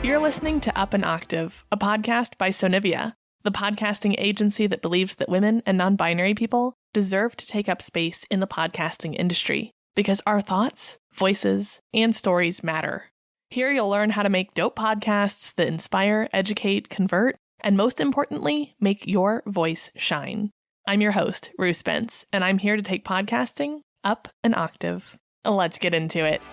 You're listening to Up an Octave, a podcast by Sonivia, the podcasting agency that believes that women and non-binary people deserve to take up space in the podcasting industry because our thoughts, voices, and stories matter. Here you'll learn how to make dope podcasts that inspire, educate, convert, and most importantly, make your voice shine. I'm your host, Rue Spence, and I'm here to take podcasting up an octave. Let's get into it.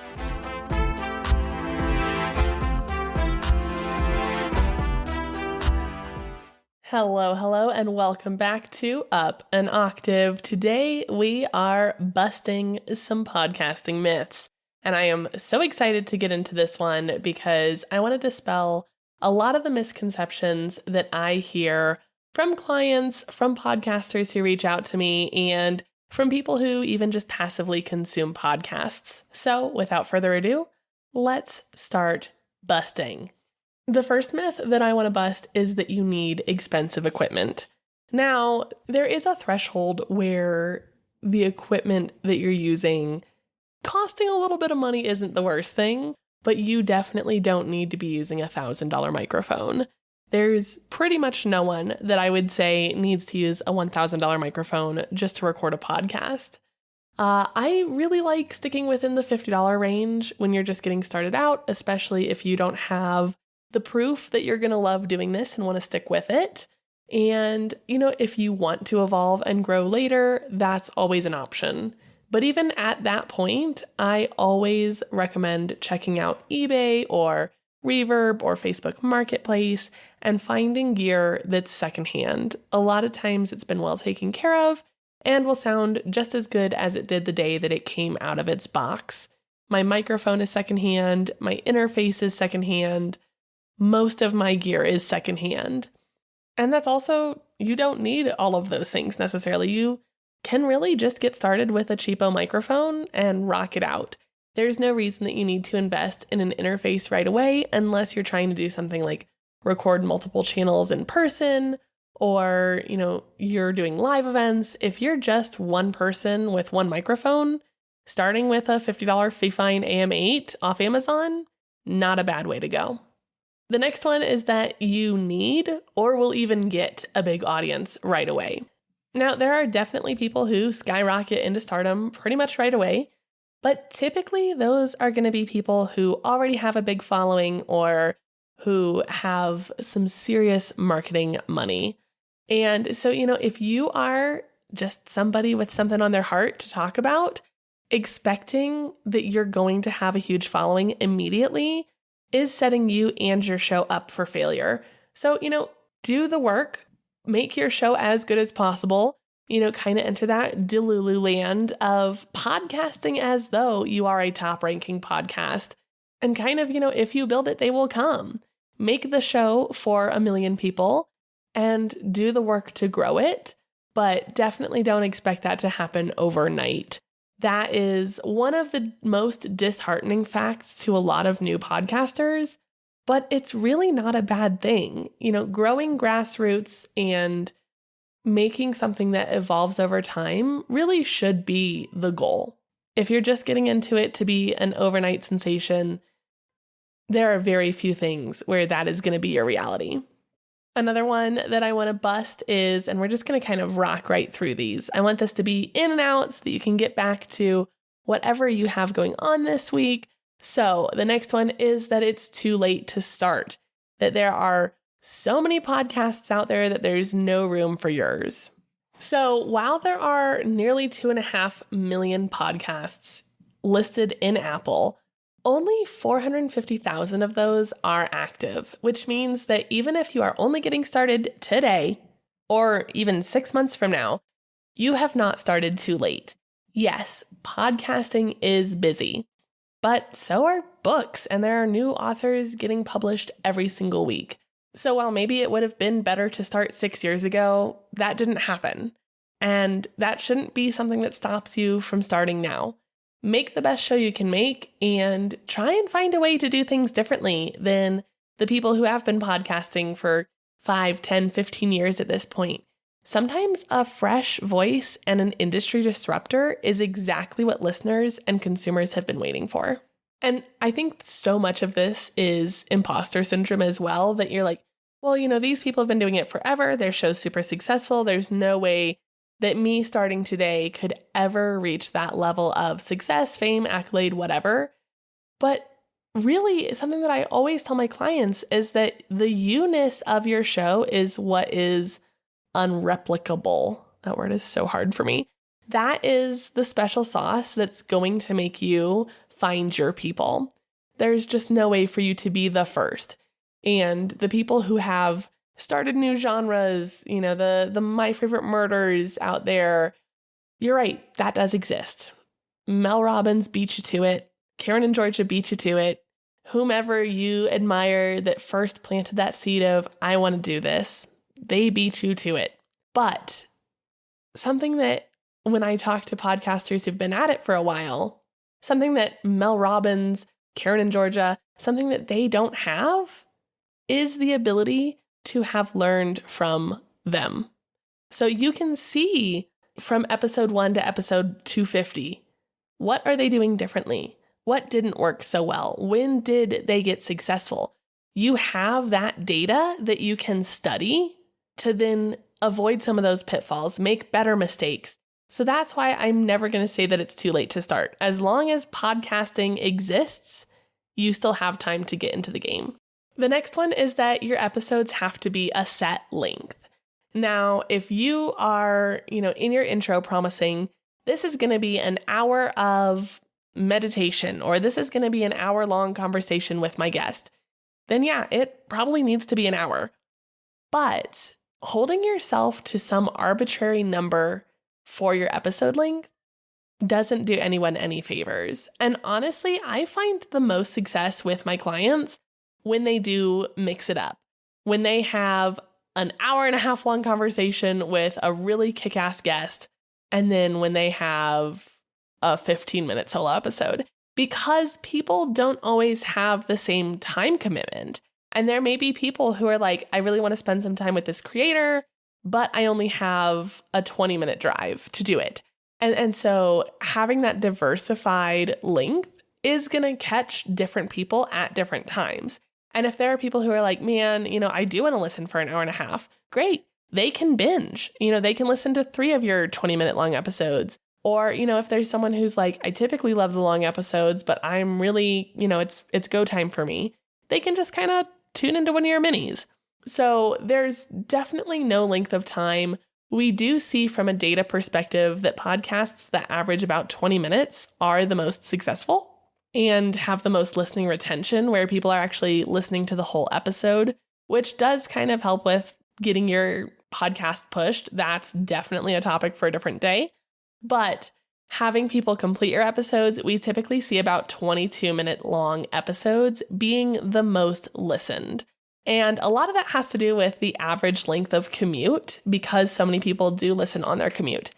Hello, and welcome back to Up an Octave. Today, we are busting some podcasting myths, and I am so excited to get into this one because I want to dispel a lot of the misconceptions that I hear from clients, from podcasters who reach out to me, and from people who even just passively consume podcasts. So, without further ado, let's start busting. The first myth that I want to bust is that you need expensive equipment. Now, there is a threshold where the equipment that you're using, costing a little bit of money isn't the worst thing, but you definitely don't need to be using a $1,000 microphone. There's pretty much no one that I would say needs to use a $1,000 microphone just to record a podcast. I really like sticking within the $50 range when you're just getting started out, especially if you don't have the proof that you're going to love doing this and want to stick with it. And, if you want to evolve and grow later, that's always an option. But even at that point, I always recommend checking out eBay or Reverb or Facebook Marketplace and finding gear that's secondhand. A lot of times it's been well taken care of and will sound just as good as it did the day that it came out of its box. My microphone is secondhand. My interface is secondhand. Most of my gear is secondhand. And that's also, you don't need all of those things necessarily. You can really just get started with a cheapo microphone and rock it out. There's no reason that you need to invest in an interface right away unless you're trying to do something like record multiple channels in person or, you're doing live events. If you're just one person with one microphone, starting with a $50 Fifine AM8 off Amazon, not a bad way to go. The next one is that you need or will even get a big audience right away. Now, there are definitely people who skyrocket into stardom pretty much right away, but typically those are going to be people who already have a big following or who have some serious marketing money. And so, if you are just somebody with something on their heart to talk about, expecting that you're going to have a huge following immediately is setting you and your show up for failure. So, do the work, make your show as good as possible, kind of enter that Delulu land of podcasting as though you are a top ranking podcast. And kind of, if you build it, they will come. Make the show for 1 million people and do the work to grow it, but definitely don't expect that to happen overnight. That is one of the most disheartening facts to a lot of new podcasters, but it's really not a bad thing. Growing grassroots and making something that evolves over time really should be the goal. If you're just getting into it to be an overnight sensation, there are very few things where that is going to be your reality. Another one that I want to bust is, and we're just going to kind of rock right through these. I want this to be in and out so that you can get back to whatever you have going on this week. So the next one is that it's too late to start, that there are so many podcasts out there that there's no room for yours. So while there are nearly 2.5 million podcasts listed in Apple, only 450,000 of those are active, which means that even if you are only getting started today, or even 6 months from now, you have not started too late. Yes, podcasting is busy, but so are books, and there are new authors getting published every single week. So while maybe it would have been better to start 6 years ago, that didn't happen. And that shouldn't be something that stops you from starting now. Make the best show you can make and try and find a way to do things differently than the people who have been podcasting for 5, 10, 15 years at this point. Sometimes a fresh voice and an industry disruptor is exactly what listeners and consumers have been waiting for. And I think so much of this is imposter syndrome as well, that you're like, well, these people have been doing it forever. Their show's super successful. There's no way that me starting today could ever reach that level of success, fame, accolade, whatever. But really, something that I always tell my clients is that the you-ness of your show is what is unreplicable. That word is so hard for me. That is the special sauce that's going to make you find your people. There's just no way for you to be the first. And the people who have started new genres, the My Favorite Murders out there, you're right, that does exist. Mel Robbins beat you to it. Karen and Georgia beat you to it. Whomever you admire that first planted that seed of, I want to do this, they beat you to it. But something that when I talk to podcasters who've been at it for a while, something that Mel Robbins, Karen and Georgia, something that they don't have is the ability to have learned from them. So you can see from episode 1 to episode 250, what are they doing differently? What didn't work so well? When did they get successful? You have that data that you can study to then avoid some of those pitfalls, make better mistakes. So that's why I'm never going to say that it's too late to start. As long as podcasting exists, you still have time to get into the game. The next one is that your episodes have to be a set length. Now, if you are, in your intro promising, this is going to be an hour of meditation, or this is going to be an hour-long conversation with my guest, then yeah, it probably needs to be an hour. But holding yourself to some arbitrary number for your episode length doesn't do anyone any favors. And honestly, I find the most success with my clients when they do mix it up. When they have an hour and a half long conversation with a really kick-ass guest, and then when they have a 15-minute solo episode, because people don't always have the same time commitment. And there may be people who are like, I really want to spend some time with this creator, but I only have a 20-minute drive to do it. And so having that diversified length is going to catch different people at different times. And if there are people who are like, man, I do want to listen for an hour and a half, great. They can binge. They can listen to 3 of your 20-minute long episodes. Or, if there's someone who's like, I typically love the long episodes, but I'm really, it's go time for me, they can just kind of tune into one of your minis. So there's definitely no length of time. We do see from a data perspective that podcasts that average about 20 minutes are the most successful and have the most listening retention, where people are actually listening to the whole episode, which does kind of help with getting your podcast pushed. That's definitely a topic for a different day. But having people complete your episodes, we typically see about 22-minute long episodes being the most listened. And a lot of that has to do with the average length of commute, because so many people do listen on their commute.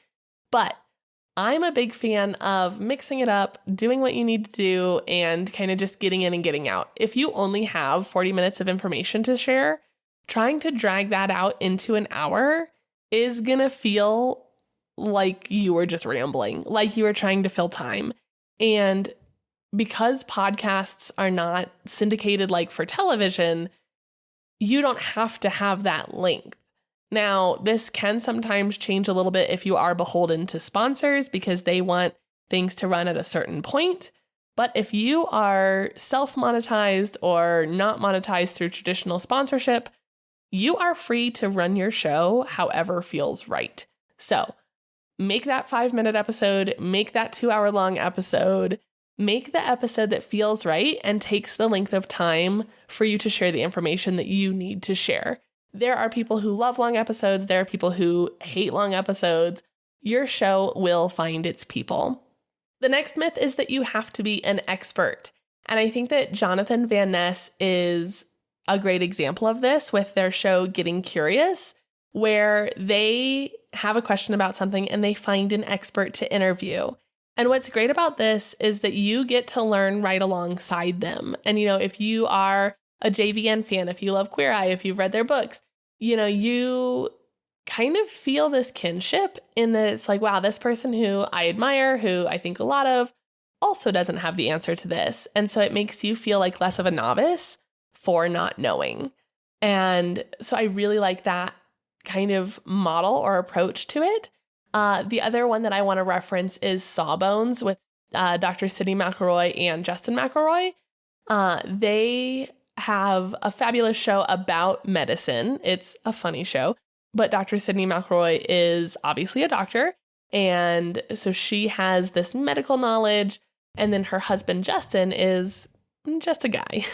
But I'm a big fan of mixing it up, doing what you need to do, and kind of just getting in and getting out. If you only have 40 minutes of information to share, trying to drag that out into an hour is going to feel like you were just rambling, like you were trying to fill time. And because podcasts are not syndicated like for television, you don't have to have that length. Now, this can sometimes change a little bit if you are beholden to sponsors because they want things to run at a certain point. But if you are self-monetized or not monetized through traditional sponsorship, you are free to run your show however feels right. So make that 5-minute episode, make that 2-hour-long episode, make the episode that feels right and takes the length of time for you to share the information that you need to share. There are people who love long episodes. There are people who hate long episodes. Your show will find its people. The next myth is that you have to be an expert. And I think that Jonathan Van Ness is a great example of this with their show Getting Curious, where they have a question about something and they find an expert to interview. And what's great about this is that you get to learn right alongside them. And, if you are a JVN fan, if you love Queer Eye, if you've read their books, you kind of feel this kinship in that it's like, wow, this person who I admire, who I think a lot of, also doesn't have the answer to this. And so it makes you feel like less of a novice for not knowing. And so I really like that kind of model or approach to it. The other one that I want to reference is Sawbones with Dr. Sydney McElroy and Justin McElroy. They have a fabulous show about medicine. It's a funny show, but Dr. Sydney McElroy is obviously a doctor. And so she has this medical knowledge. And then her husband, Justin, is just a guy.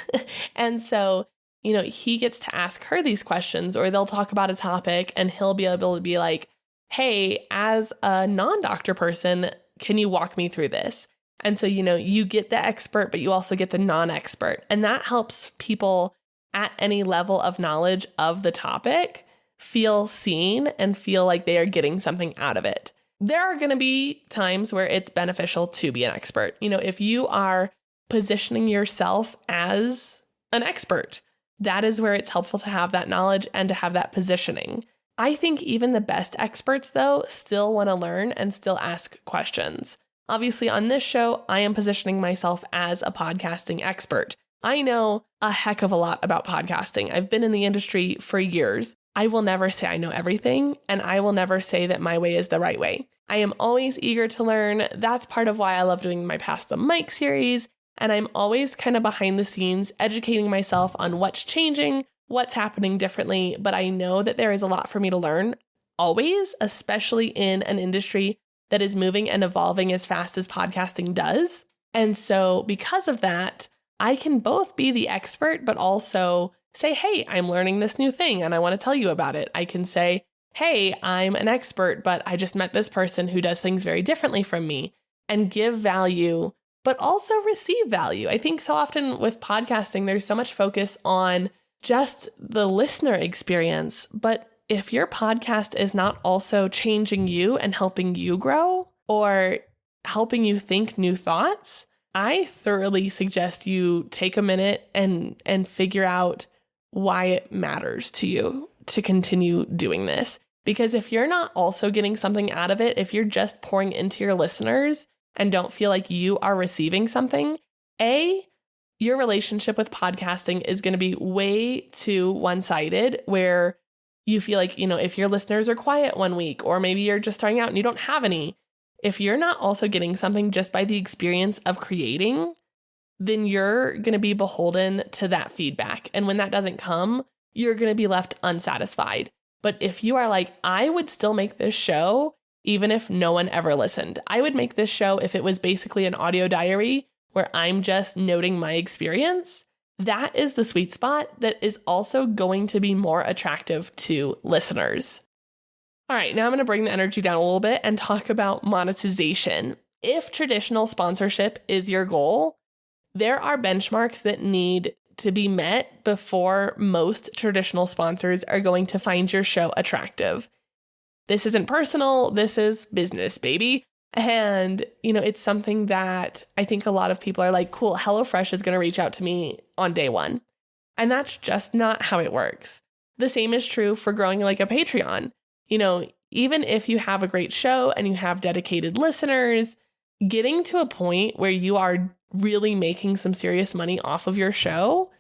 And so, he gets to ask her these questions, or they'll talk about a topic and he'll be able to be like, hey, as a non-doctor person, can you walk me through this? And so, you get the expert, but you also get the non-expert. And that helps people at any level of knowledge of the topic feel seen and feel like they are getting something out of it. There are going to be times where it's beneficial to be an expert. If you are positioning yourself as an expert, that is where it's helpful to have that knowledge and to have that positioning. I think even the best experts, though, still want to learn and still ask questions. Obviously, on this show, I am positioning myself as a podcasting expert. I know a heck of a lot about podcasting. I've been in the industry for years. I will never say I know everything, and I will never say that my way is the right way. I am always eager to learn. That's part of why I love doing my Pass the Mic series, and I'm always kind of behind the scenes educating myself on what's changing, what's happening differently, but I know that there is a lot for me to learn always, especially in an industry that is moving and evolving as fast as podcasting does. And so because of that, I can both be the expert, but also say, hey, I'm learning this new thing and I want to tell you about it. I can say, hey, I'm an expert, but I just met this person who does things very differently from me, and give value, but also receive value. I think so often with podcasting, there's so much focus on just the listener experience. But if your podcast is not also changing you and helping you grow or helping you think new thoughts, I thoroughly suggest you take a minute and figure out why it matters to you to continue doing this. Because if you're not also getting something out of it, if you're just pouring into your listeners and don't feel like you are receiving something, your relationship with podcasting is going to be way too one-sided, where you feel like, if your listeners are quiet one week, or maybe you're just starting out and you don't have any, if you're not also getting something just by the experience of creating, then you're going to be beholden to that feedback. And when that doesn't come, you're going to be left unsatisfied. But if you are like, I would still make this show even if no one ever listened. I would make this show if it was basically an audio diary where I'm just noting my experience. That is the sweet spot that is also going to be more attractive to listeners. All right, now I'm going to bring the energy down a little bit and talk about monetization. If traditional sponsorship is your goal, there are benchmarks that need to be met before most traditional sponsors are going to find your show attractive. This isn't personal, this is business, baby. And, it's something that I think a lot of people are like, cool, HelloFresh is going to reach out to me on day one. And that's just not how it works. The same is true for growing like a Patreon. Even if you have a great show and you have dedicated listeners, getting to a point where you are really making some serious money off of your show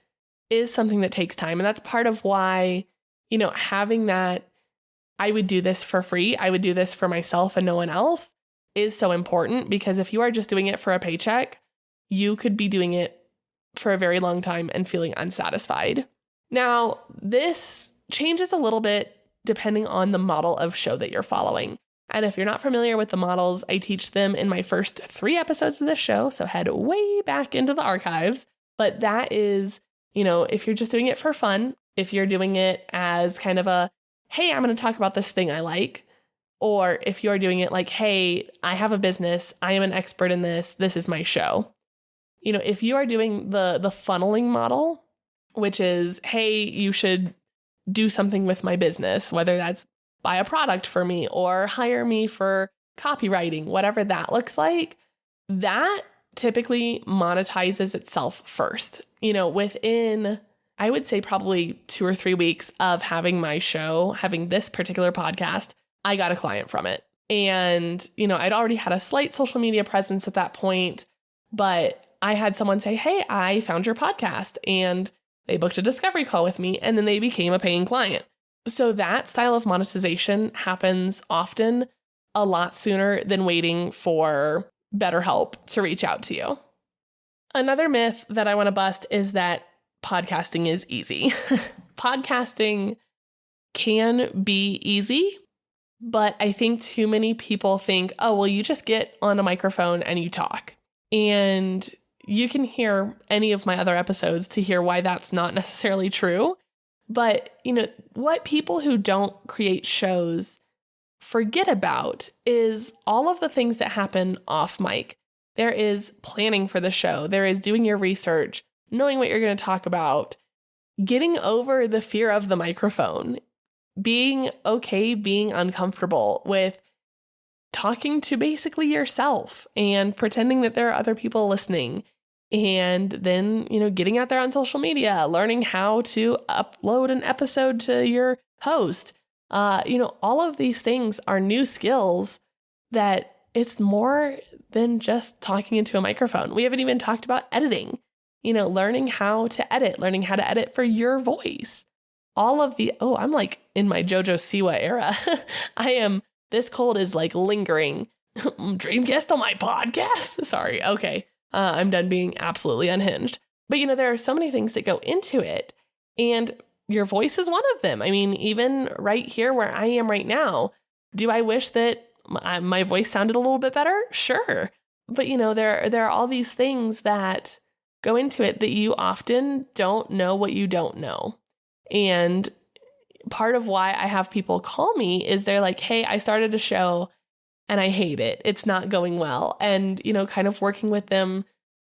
is something that takes time. And that's part of why, having that, I would do this for free, I would do this for myself and no one else, is so important. Because if you are just doing it for a paycheck, you could be doing it for a very long time and feeling unsatisfied. Now, this changes a little bit depending on the model of show that you're following. And if you're not familiar with the models, I teach them in my first 3 episodes of this show. So head way back into the archives. But that is, if you're just doing it for fun, if you're doing it as kind of a, hey, I'm going to talk about this thing I like. Or if you're doing it like, hey, I have a business, I am an expert in this, this is my show. If you are doing the funneling model, which is, hey, you should do something with my business, whether that's buy a product for me or hire me for copywriting, whatever that looks like, that typically monetizes itself first. Within, I would say probably 2 or 3 weeks of having my show, having this particular podcast, I got a client from it. And, I'd already had a slight social media presence at that point. But I had someone say, hey, I found your podcast, and they booked a discovery call with me, and then they became a paying client. So that style of monetization happens often a lot sooner than waiting for BetterHelp to reach out to you. Another myth that I want to bust is that podcasting is easy. Podcasting can be easy, but I think too many people think, oh, well, you just get on a microphone and you talk. And you can hear any of my other episodes to hear why that's not necessarily true. But, what people who don't create shows forget about is all of the things that happen off mic. There is planning for the show. There is doing your research, knowing what you're going to talk about, getting over the fear of the microphone, being okay, being uncomfortable with talking to basically yourself and pretending that there are other people listening. And then, getting out there on social media, learning how to upload an episode to your host. All of these things are new skills that it's more than just talking into a microphone. We haven't even talked about editing, learning how to edit for your voice. All of I'm like in my JoJo Siwa era. This cold is like lingering. Dream guest on my podcast? Sorry. Okay. I'm done being absolutely unhinged. But, there are so many things that go into it, and your voice is one of them. I mean, even right here where I am right now, do I wish that my voice sounded a little bit better? Sure. But, there are all these things that go into it that you often don't know what you don't know. And part of why I have people call me is they're like, hey, I started a show and I hate it. It's not going well. And, kind of working with them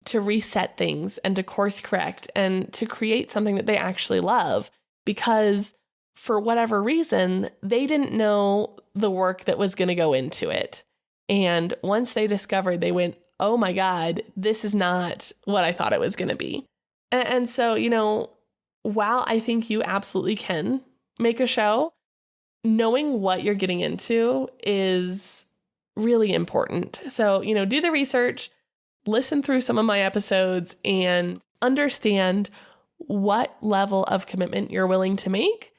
to reset things and to course correct and to create something that they actually love, because for whatever reason, they didn't know the work that was going to go into it. And once they discovered, they went, oh my God, this is not what I thought it was going to be. And so, while I think you absolutely can make a show, knowing what you're getting into is really important. So, do the research, listen through some of my episodes, and understand what level of commitment you're willing to make,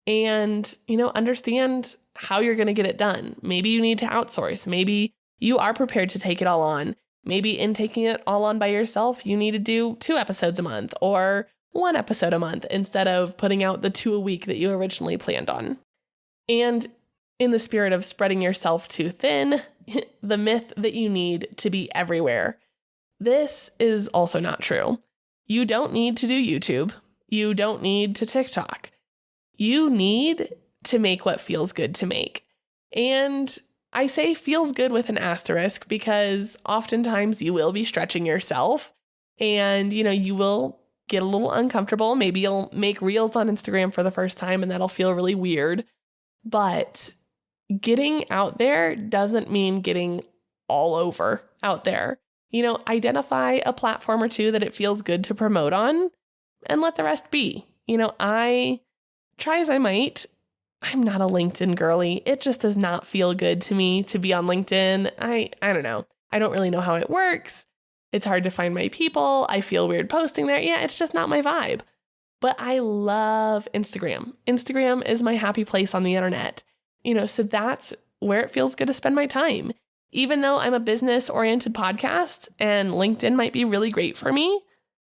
and, understand how you're going to get it done. Maybe you need to outsource. Maybe you are prepared to take it all on. Maybe in taking it all on by yourself, you need to do 2 episodes a month or 1 episode a month instead of putting out the 2 a week that you originally planned on. And in the spirit of spreading yourself too thin, the myth that you need to be everywhere. This is also not true. You don't need to do YouTube. You don't need to TikTok. You need to make what feels good to make. And I say feels good with an asterisk because oftentimes you will be stretching yourself and, you will get a little uncomfortable. Maybe you'll make reels on Instagram for the first time and that'll feel really weird. But getting out there doesn't mean getting all over out there. Identify a platform or 2 that it feels good to promote on and let the rest be. I try as I might. I'm not a LinkedIn girly. It just does not feel good to me to be on LinkedIn. I don't know. I don't really know how it works. It's hard to find my people. I feel weird posting there. Yeah, it's just not my vibe. But I love Instagram. Instagram is my happy place on the internet. So that's where it feels good to spend my time. Even though I'm a business-oriented podcast and LinkedIn might be really great for me,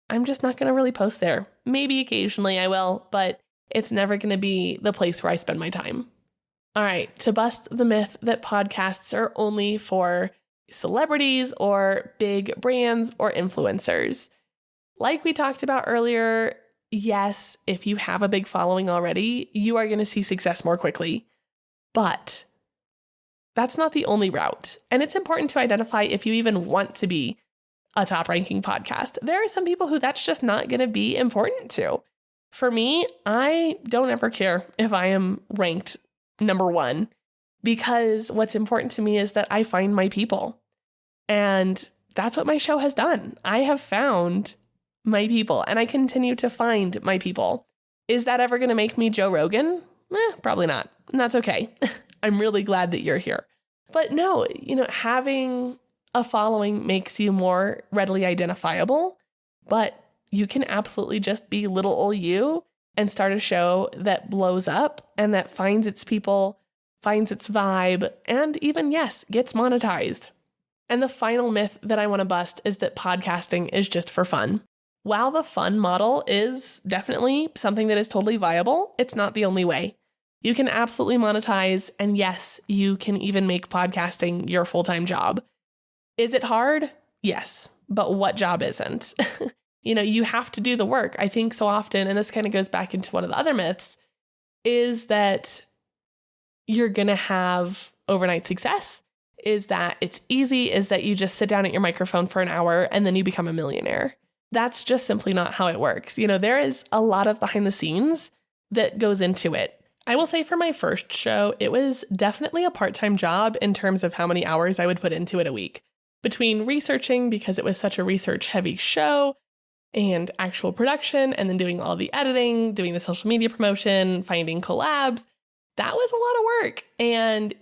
I'm just not going to really post there. Maybe occasionally I will, but it's never going to be the place where I spend my time. All right, to bust the myth that podcasts are only for celebrities or big brands or influencers. Like we talked about earlier, yes, if you have a big following already, you are going to see success more quickly. But that's not the only route. And it's important to identify if you even want to be a top-ranking podcast. There are some people who that's just not going to be important to. For me, I don't ever care if I am ranked number 1, because what's important to me is that I find my people. And that's what my show has done. I have found my people and I continue to find my people. Is that ever going to make me Joe Rogan? Probably not. And that's okay. I'm really glad that you're here. But no, having a following makes you more readily identifiable, but you can absolutely just be little old you and start a show that blows up and that finds its people, finds its vibe, and even, yes, gets monetized. And the final myth that I want to bust is that podcasting is just for fun. While the fun model is definitely something that is totally viable, it's not the only way. You can absolutely monetize, and yes, you can even make podcasting your full-time job. Is it hard? Yes, but what job isn't? You have to do the work. I think so often, and this kind of goes back into one of the other myths, is that you're going to have overnight success, is that it's easy, is that you just sit down at your microphone for an hour and then you become a millionaire. That's just simply not how it works. There is a lot of behind the scenes that goes into it. I will say for my first show, it was definitely a part-time job in terms of how many hours I would put into it a week. Between researching, because it was such a research-heavy show, and actual production, and then doing all the editing, doing the social media promotion, finding collabs, that was a lot of work. And,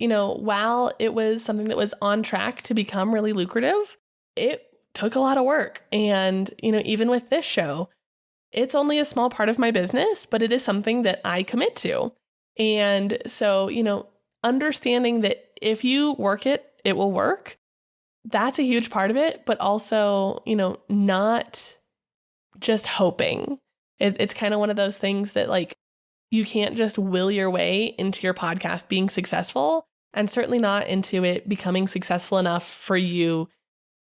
while it was something that was on track to become really lucrative, it took a lot of work. And, even with this show, it's only a small part of my business, but it is something that I commit to. And so, understanding that if you work it, it will work. That's a huge part of it, but also, not just hoping. It's kind of one of those things that you can't just will your way into your podcast being successful, and certainly not into it becoming successful enough for you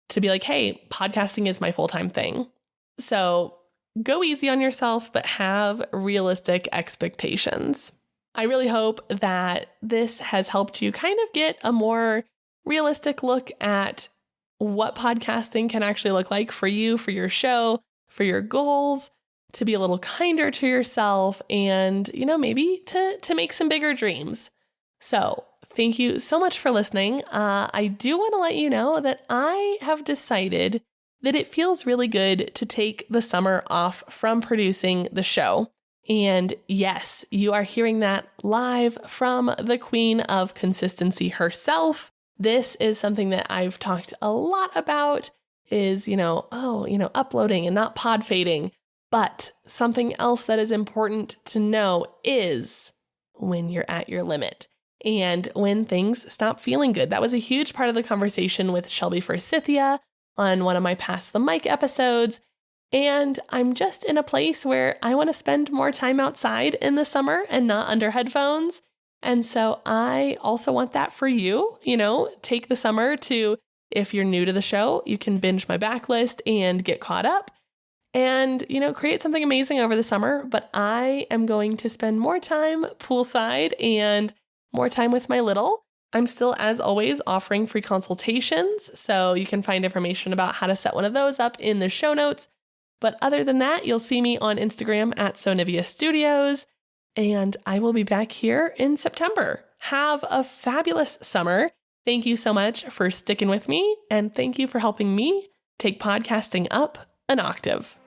to be like, hey, podcasting is my full-time thing. So go easy on yourself, but have realistic expectations. I really hope that this has helped you kind of get a more realistic look at what podcasting can actually look like for you, for your show, for your goals, to be a little kinder to yourself, and, maybe to make some bigger dreams. So thank you so much for listening. I do want to let you know that I have decided that it feels really good to take the summer off from producing the show. And yes, you are hearing that live from the queen of consistency herself. This is something that I've talked a lot about is, uploading and not pod fading. But something else that is important to know is when you're at your limit and when things stop feeling good. That was a huge part of the conversation with Shelby Forsythia on one of my Pass the Mic episodes. And I'm just in a place where I want to spend more time outside in the summer and not under headphones. And so I also want that for you. Take the summer to, if you're new to the show, you can binge my backlist and get caught up. And, create something amazing over the summer, but I am going to spend more time poolside and more time with my little. I'm still, as always, offering free consultations, so you can find information about how to set one of those up in the show notes. But other than that, you'll see me on Instagram at Sonivia Studios, and I will be back here in September. Have a fabulous summer. Thank you so much for sticking with me, and thank you for helping me take podcasting up an octave.